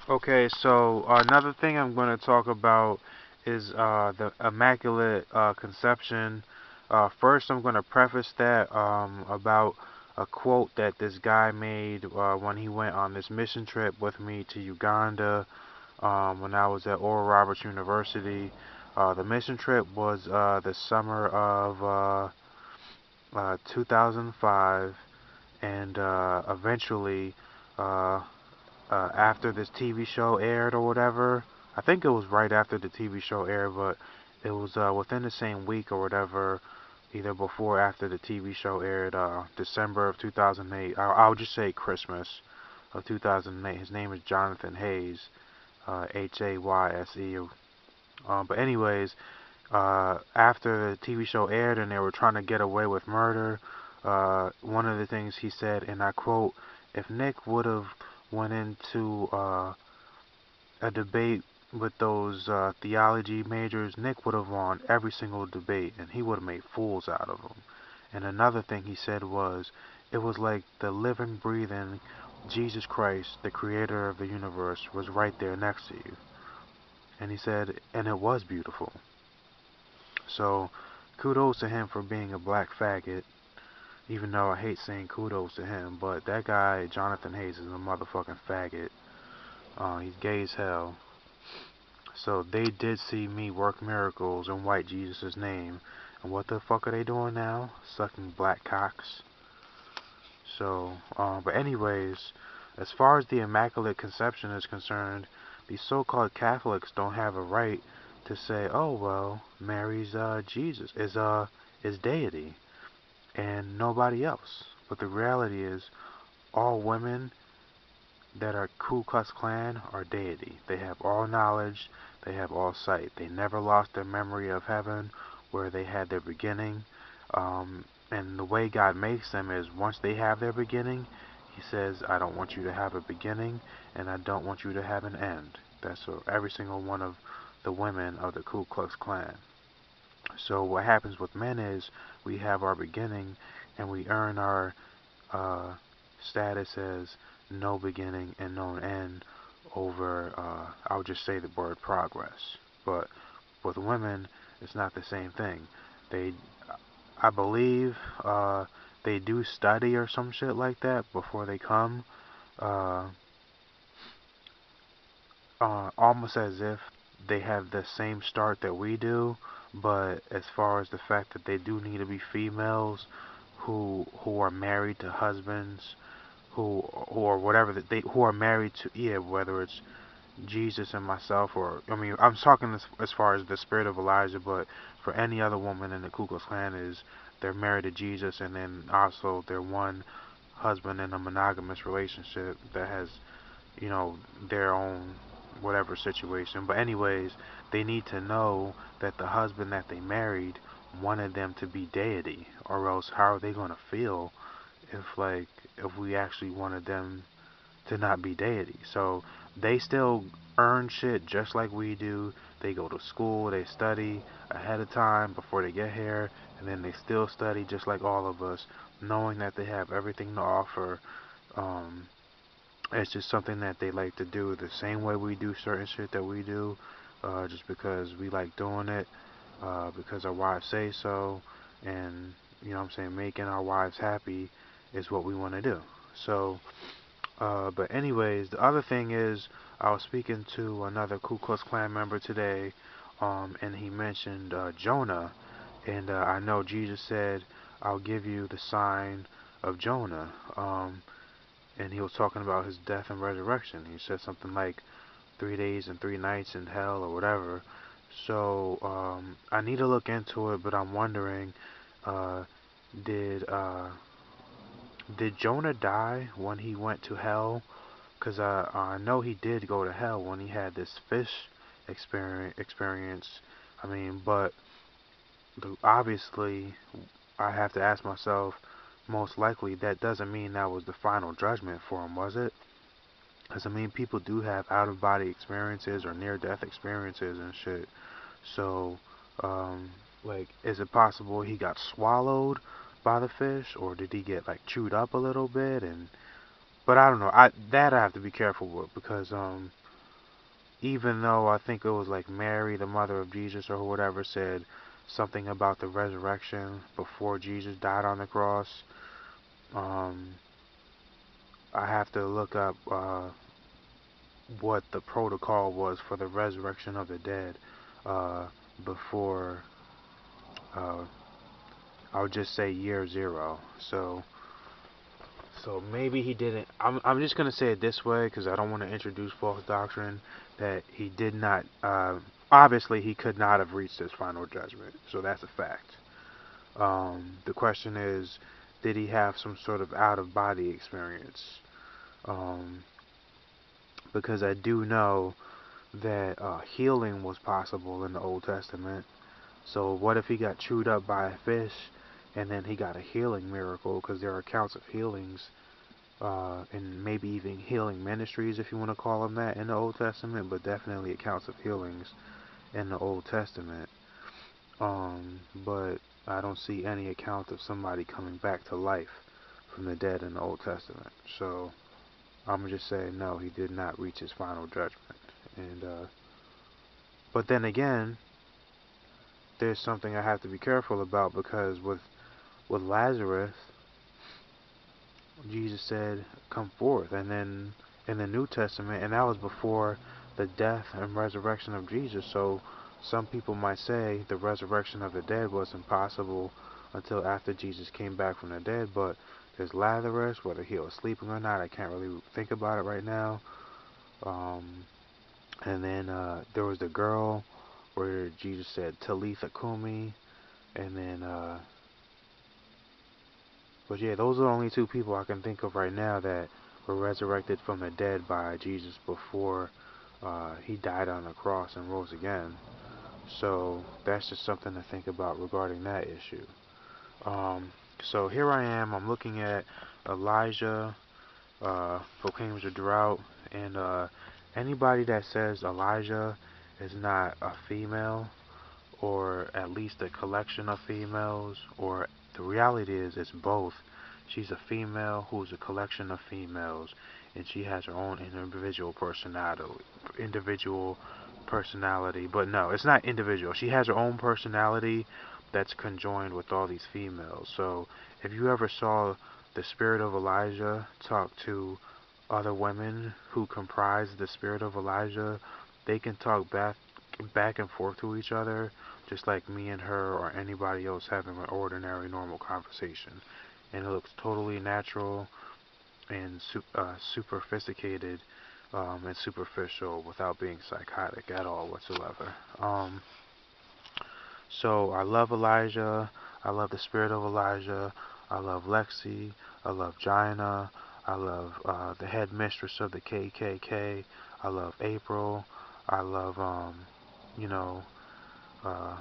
Okay, so another thing I'm going to talk about is the Immaculate Conception. First, I'm going to preface that about a quote that this guy made when he went on this mission trip with me to Uganda when I was at Oral Roberts University. The mission trip was the summer of 2005, and eventually, uh, after this TV show aired or whatever. I think it was right after the TV show aired, but it was within the same week or whatever, either before or after the TV show aired, December of 2008. I'll just say Christmas of 2008. His name is Jonathan Hayes, Hayse. But anyways, after the TV show aired and they were trying to get away with murder, one of the things he said, and I quote, "If Nick would have went into a debate with those theology majors, Nick would have won every single debate, and he would have made fools out of them." And another thing he said was, "It was like the living, breathing Jesus Christ, the creator of the universe, was right there next to you." And he said, and it was beautiful. So, kudos to him for being a black faggot, even though I hate saying kudos to him, but that guy, Jonathan Hayes, is a motherfucking faggot. He's gay as hell. So they did see me work miracles in white Jesus' name. And what the fuck are they doing now? Sucking black cocks. So, but anyways, as far as the Immaculate Conception is concerned, these so-called Catholics don't have a right to say, oh well, Mary's Jesus is deity and nobody else. But the reality is, all women that are Ku Klux Klan are deity. They have all knowledge, they have all sight. They never lost their memory of heaven where they had their beginning. And the way God makes them is once they have their beginning, He says, I don't want you to have a beginning and I don't want you to have an end. That's for every single one of the women of the Ku Klux Klan. So what happens with men is we have our beginning and we earn our uh, status as no beginning and no end over, I'll just say the word progress. But with women, it's not the same thing. They, I believe, they do study or some shit like that before they come, uh, almost as if they have the same start that we do. But as far as the fact that they do need to be females who are married to husbands who or whatever that they who are married to, yeah, whether it's Jesus and myself, or I mean I'm talking as far as the spirit of Elijah, but for any other woman in the Ku Klux Klan is they're married to Jesus and then also they're one husband in a monogamous relationship that has, you know, their own whatever situation. But anyways, they need to know that the husband that they married wanted them to be deity, or else how are they gonna feel if we actually wanted them to not be deity? So they still earn shit just like we do. They go to school, they study ahead of time before they get here, and then they still study just like all of us, knowing that they have everything to offer. Um, it's just something that they like to do the same way we do certain shit that we do, just because we like doing it, because our wives say so, and you know what I'm saying, making our wives happy is what we want to do. So, but anyways, the other thing is, I was speaking to another Ku Klux Klan member today, and he mentioned Jonah, and I know Jesus said, "I'll give you the sign of Jonah." And he was talking about his death and resurrection. He said something like 3 days and 3 nights in hell or whatever. So I need to look into it, but I'm wondering, uh, did uh, did Jonah die when he went to hell? Because I know he did go to hell when he had this fish experience. I mean, but obviously, I have to ask myself, most likely that doesn't mean that was the final judgment for him, was it? Because I mean, people do have out of body experiences or near death experiences and shit. So, um, like, is it possible he got swallowed by the fish, or did he get like chewed up a little bit? And but I don't know. I have to be careful with because even though I think it was like Mary, the mother of Jesus, or whatever, said something about the resurrection before Jesus died on the cross. Um, I have to look up what the protocol was for the resurrection of the dead uh, before, uh, I'll just say year zero. So maybe he didn't. I'm just gonna say it this way because I don't want to introduce false doctrine that he did not. Obviously, he could not have reached his final judgment. So that's a fact. The question is, did he have some sort of out of body experience? Um, because I do know that healing was possible in the Old Testament. So what if he got chewed up by a fish and then he got a healing miracle? Because there are accounts of healings and maybe even healing ministries, if you want to call them that, in the Old Testament, but definitely accounts of healings in the Old Testament. But I don't see any account of somebody coming back to life from the dead in the Old Testament. So I'm gonna just say no, he did not reach his final judgment. And but then again, there's something I have to be careful about because with Lazarus, Jesus said, "Come forth," and then in the New Testament, and that was before the death and resurrection of Jesus. So some people might say the resurrection of the dead wasn't possible until after Jesus came back from the dead. But there's Lazarus, whether he was sleeping or not, I can't really think about it right now. Um, and then there was the girl where Jesus said Talitha Kumi, and then but yeah, those are the only two people I can think of right now that were resurrected from the dead by Jesus before he died on the cross and rose again. So that's just something to think about regarding that issue. Um, so here I am. I'm looking at Elijah proclaims a drought, and anybody that says Elijah is not a female, or at least a collection of females, or the reality is it's both. She's a female who's a collection of females, and she has her own individual personality. But no, it's not individual. She has her own personality that's conjoined with all these females. So if you ever saw the spirit of Elijah talk to other women who comprise the spirit of Elijah, they can talk back and forth to each other, just like me and her or anybody else having an ordinary, normal conversation. And it looks totally natural and super sophisticated and superficial without being psychotic at all whatsoever. So I love Elijah. I love the spirit of Elijah. I love Lexi. I love Jaina. I love the head mistress of the KKK. I love April. I love, you know, uh,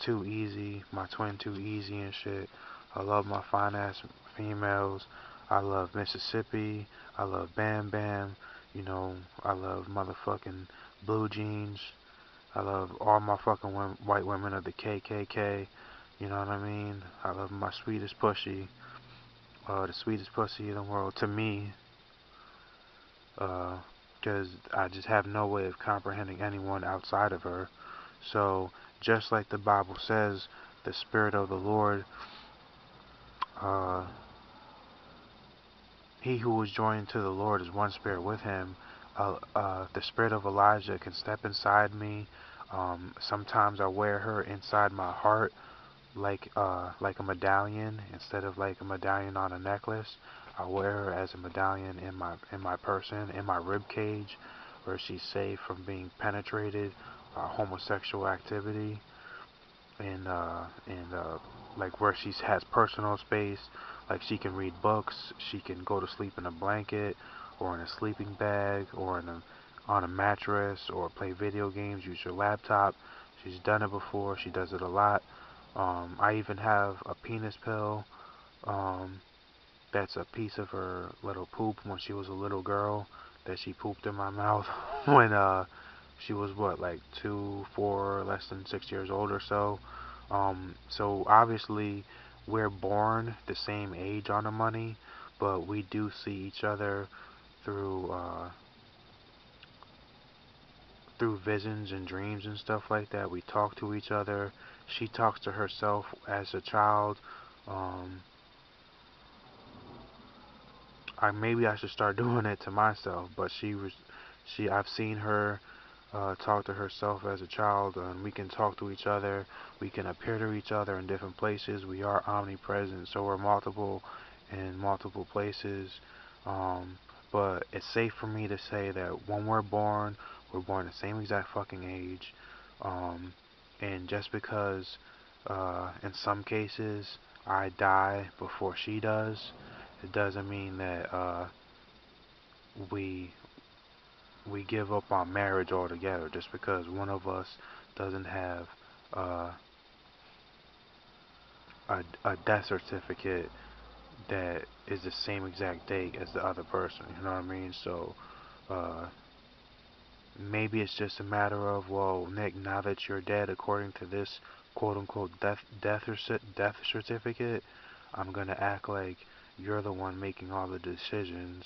Too Easy, my twin Too Easy and shit. I love my fine ass females. I love Mississippi. I love Bam Bam. You know, I love motherfucking Blue Jeans. I love all my fucking white women of the KKK. You know what I mean? I love my sweetest pussy. The sweetest pussy in the world to me. Because I just have no way of comprehending anyone outside of her. So, just like the Bible says, the Spirit of the Lord, uh, he who was joined to the Lord is one spirit with him. The Spirit of Elijah can step inside me. Sometimes I wear her inside my heart like a medallion instead of like a medallion on a necklace. I wear her as a medallion in my person, in my rib cage, where she's safe from being penetrated by homosexual activity, and like where she has personal space, like she can read books, she can go to sleep in a blanket or in a sleeping bag or on a mattress or play video games, use your laptop. She's done it before. She does it a lot. I even have a penis pill. Um, that's a piece of her little poop when she was a little girl that she pooped in my mouth when she was what, like 2, 4, less than 6 years old or so. So obviously we're born the same age on the money, but we do see each other through through visions and dreams and stuff like that. We talk to each other. She talks to herself as a child. Um, maybe I should start doing it to myself, but I've seen her talk to herself as a child, and we can talk to each other. We can appear to each other in different places. We are omnipresent, so we're multiple in multiple places. Um, but it's safe for me to say that when we're born the same exact fucking age. Um, and just because in some cases I die before she does, it doesn't mean that we we give up on marriage altogether just because one of us doesn't have uh, a death certificate that is the same exact date as the other person. You know what I mean? So uh, maybe it's just a matter of, well, Nick, now that you're dead, according to this quote unquote death certificate, I'm gonna act like you're the one making all the decisions,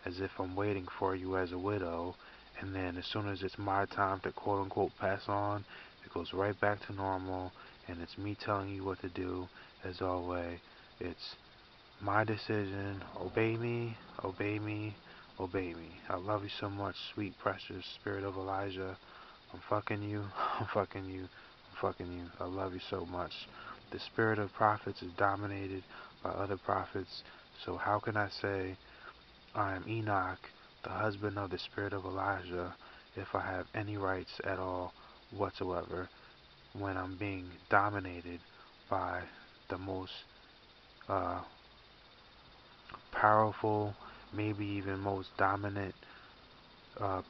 as if I'm waiting for you as a widow, and then as soon as it's my time to quote unquote pass on, it goes right back to normal, and it's me telling you what to do. As always, it's my decision. Obey me, obey me, obey me. I love you so much, sweet, precious spirit of Elijah. I'm fucking you. I'm fucking you. I'm fucking you. I love you so much. The spirit of prophets is dominated by other prophets. So how can I say I am Enoch, the husband of the spirit of Elijah, if I have any rights at all whatsoever when I'm being dominated by the most uh, powerful, maybe even most dominant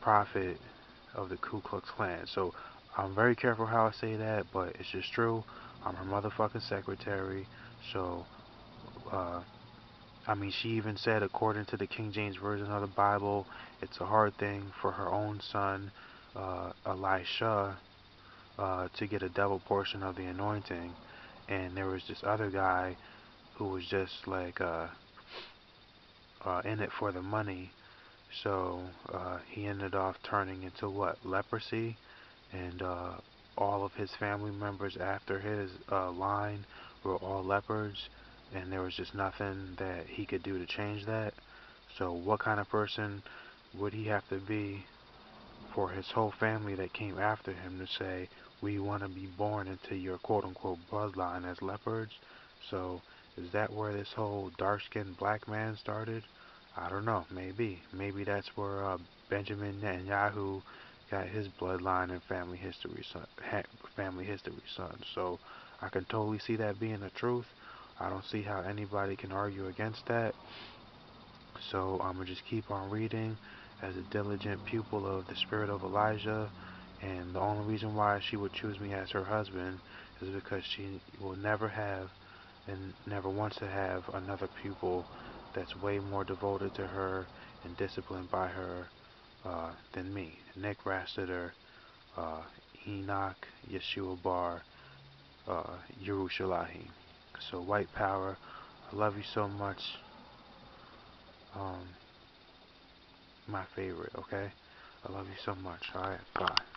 prophet of the Ku Klux Klan. So I'm very careful how I say that, but it's just true. I'm her motherfucking secretary. So, I mean, she even said, according to the King James Version of the Bible, it's a hard thing for her own son, Elisha, to get a double portion of the anointing. And there was this other guy who was just like in it for the money. So he ended off turning into what? Leprosy, and all of his family members after his line were all leopards, and there was just nothing that he could do to change that. So what kind of person would he have to be for his whole family that came after him to say, we want to be born into your quote-unquote bloodline as leopards? So is that where this whole dark-skinned black man started? I don't know. Maybe. Maybe that's where Benjamin Netanyahu got his bloodline and family history, son. So I can totally see that being the truth. I don't see how anybody can argue against that. So I'm gonna just keep on reading as a diligent pupil of the spirit of Elijah. And the only reason why she would choose me as her husband is because she will never have and never wants to have another pupil that's way more devoted to her and disciplined by her than me. Nick Rassiter, Enoch, Yeshua Bar, Yerushalayim. So white power, I love you so much. My favorite, okay? I love you so much. Alright, bye.